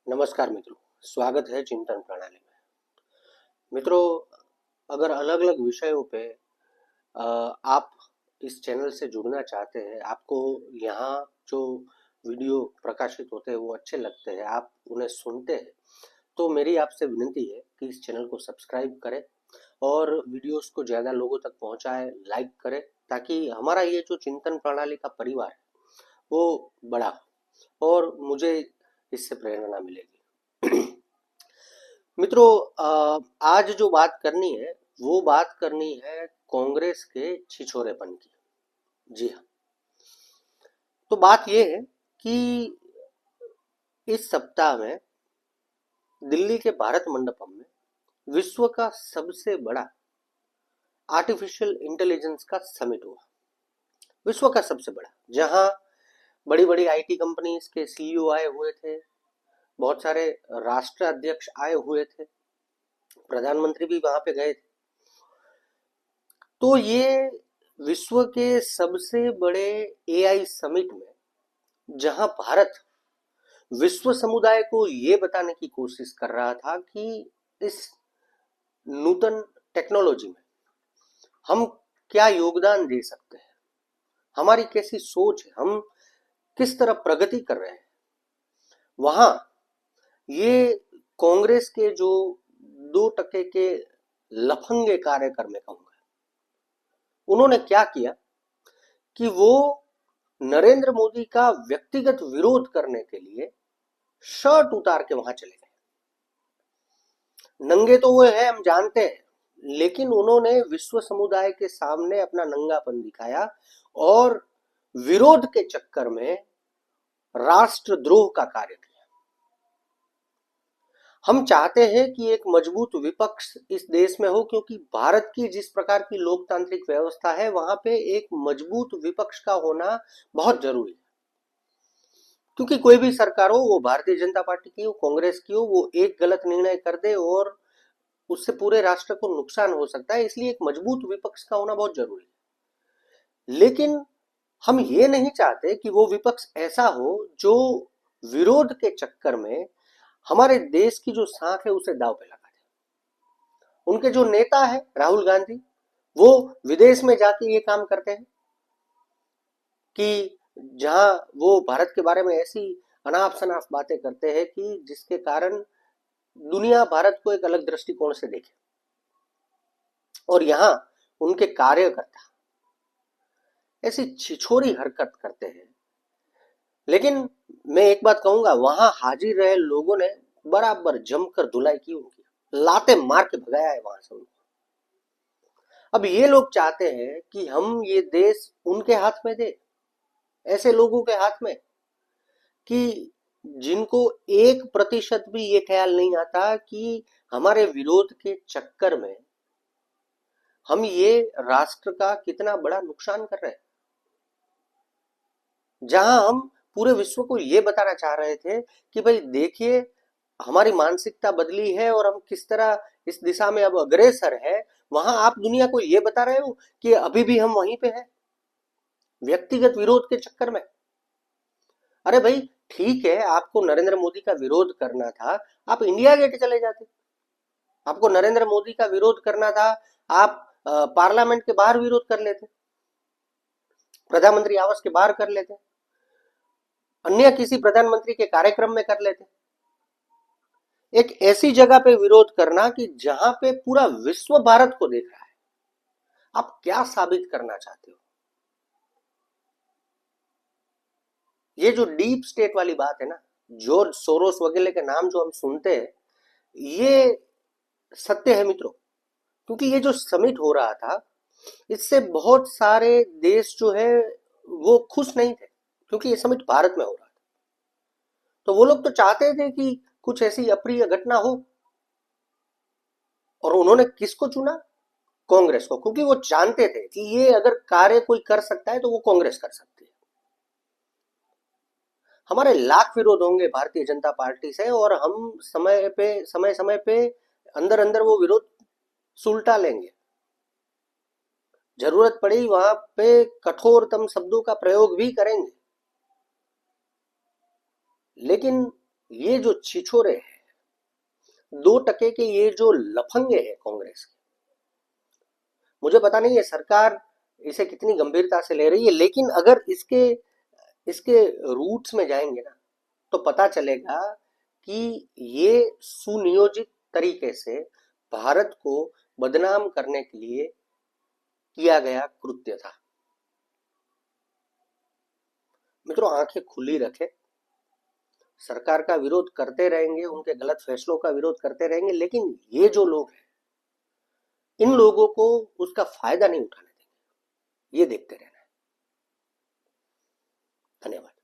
नमस्कार मित्रों, स्वागत है चिंतन प्रणाली में। मित्रों, अगर अलग अलग विषयों पे आप इस चैनल से जुड़ना चाहते हैं, आपको यहाँ जो वीडियो प्रकाशित होते हैं वो अच्छे लगते हैं, आप उन्हें सुनते हैं, तो मेरी आपसे विनती है कि इस चैनल को सब्सक्राइब करें और वीडियोस को ज़्यादा लोगों तक पहुँचाएं, लाइक करें, ताकि हमारा ये जो चिंतन प्रणाली का परिवार है वो बड़ा हो और मुझे इससे प्रेरणा मिलेगी। मित्रों, आज जो बात करनी है वो बात करनी है कांग्रेस के छिछोरेपन की। जी हाँ, तो बात ये है कि इस सप्ताह में दिल्ली के भारत मंडपम में विश्व का सबसे बड़ा आर्टिफिशियल इंटेलिजेंस का समिट हुआ। विश्व का सबसे बड़ा, जहां बड़ी बड़ी आईटी कंपनीज के सीईओ आए हुए थे, बहुत सारे राष्ट्राध्यक्ष आए हुए थे, प्रधानमंत्री भी वहां पे गए थे। तो ये विश्व के सबसे बड़े एआई समिट में, जहां भारत विश्व समुदाय को ये बताने की कोशिश कर रहा था कि इस नूतन टेक्नोलॉजी में हम क्या योगदान दे सकते हैं, हमारी कैसी सोच है, हम किस तरह प्रगति कर रहे हैं, वहां ये कांग्रेस के जो 2% के लफंगे कार्यकर मैं कहूंगा, उन्होंने क्या किया कि वो नरेंद्र मोदी का व्यक्तिगत विरोध करने के लिए शर्ट उतार के वहां चले गए। नंगे तो वो है, हम जानते हैं, लेकिन उन्होंने विश्व समुदाय के सामने अपना नंगापन दिखाया और विरोध के चक्कर में राष्ट्रद्रोह का कार्य किया। हम चाहते हैं कि एक मजबूत विपक्ष इस देश में हो, क्योंकि भारत की जिस प्रकार की लोकतांत्रिक व्यवस्था है वहां पे एक मजबूत विपक्ष का होना बहुत जरूरी है। क्योंकि कोई भी सरकार हो, वो भारतीय जनता पार्टी की हो, कांग्रेस की हो, वो एक गलत निर्णय कर दे और उससे पूरे राष्ट्र को नुकसान हो सकता है। इसलिए एक मजबूत विपक्ष का होना बहुत जरूरी है। लेकिन हम ये नहीं चाहते कि वो विपक्ष ऐसा हो जो विरोध के चक्कर में हमारे देश की जो साख है उसे दांव पे लगा दे। उनके जो नेता है राहुल गांधी, वो विदेश में जाके ये काम करते हैं कि जहां वो भारत के बारे में ऐसी अनाप शनाप बातें करते हैं कि जिसके कारण दुनिया भारत को एक अलग दृष्टिकोण से देखे, और यहां उनके कार्यकर्ता ऐसी छिछोरी हरकत करते हैं। लेकिन मैं एक बात कहूंगा, वहां हाजिर रहे लोगों ने बराबर जमकर धुलाई की, उनकी लाते मार के भगाया है वहां से उनको। अब ये लोग चाहते हैं कि हम ये देश उनके हाथ में दे, ऐसे लोगों के हाथ में कि जिनको 1% भी ये ख्याल नहीं आता कि हमारे विरोध के चक्कर में हम ये राष्ट्र का कितना बड़ा नुकसान कर रहे हैं। जहां हम पूरे विश्व को ये बताना चाह रहे थे कि भाई देखिए, हमारी मानसिकता बदली है और हम किस तरह इस दिशा में अब अग्रसर है, वहां आप दुनिया को ये बता रहे हो कि अभी भी हम वहीं पे हैं, व्यक्तिगत विरोध के चक्कर में। अरे भाई ठीक है, आपको नरेंद्र मोदी का विरोध करना था, आप इंडिया गेट चले जाते। आपको नरेंद्र मोदी का विरोध करना था, आप पार्लियामेंट के बाहर विरोध कर लेते, प्रधानमंत्री आवास के बाहर कर लेते, अन्य किसी प्रधानमंत्री के कार्यक्रम में कर लेते। एक ऐसी जगह पे विरोध करना कि जहां पे पूरा विश्व भारत को देख रहा है। आप क्या साबित करना चाहते हो? ये जो डीप स्टेट वाली बात है ना, जॉर्ज सोरोस वगैरह के नाम जो हम सुनते हैं, ये सत्य है मित्रों। क्योंकि ये जो समिट हो रहा था, इससे बहुत सारे देश जो है वो खुश नहीं थे, क्योंकि ये समिट भारत में हो रहा था। तो वो लोग तो चाहते थे कि कुछ ऐसी अप्रिय घटना हो, और उन्होंने किसको चुना? कांग्रेस को, क्योंकि वो जानते थे कि ये अगर कार्य कोई कर सकता है तो वो कांग्रेस कर सकती है। हमारे लाख विरोध होंगे भारतीय जनता पार्टी से, और हम समय पे अंदर अंदर वो विरोध सुलटा लेंगे। जरूरत पड़ी वहां पे कठोरतम शब्दों का प्रयोग भी करेंगे। लेकिन ये जो छिछोरे हैं, 2% के ये जो लफंगे हैं कांग्रेस के, मुझे पता नहीं है सरकार इसे कितनी गंभीरता से ले रही है, लेकिन अगर इसके इसके रूट्स में जाएंगे ना तो पता चलेगा कि ये सुनियोजित तरीके से भारत को बदनाम करने के लिए किया गया कृत्य था। मित्रों, आंखें खुली रखें, सरकार का विरोध करते रहेंगे, उनके गलत फैसलों का विरोध करते रहेंगे, लेकिन ये जो लोग हैं, इन लोगों को उसका फायदा नहीं उठाने देंगे। ये देखते रहना है। धन्यवाद।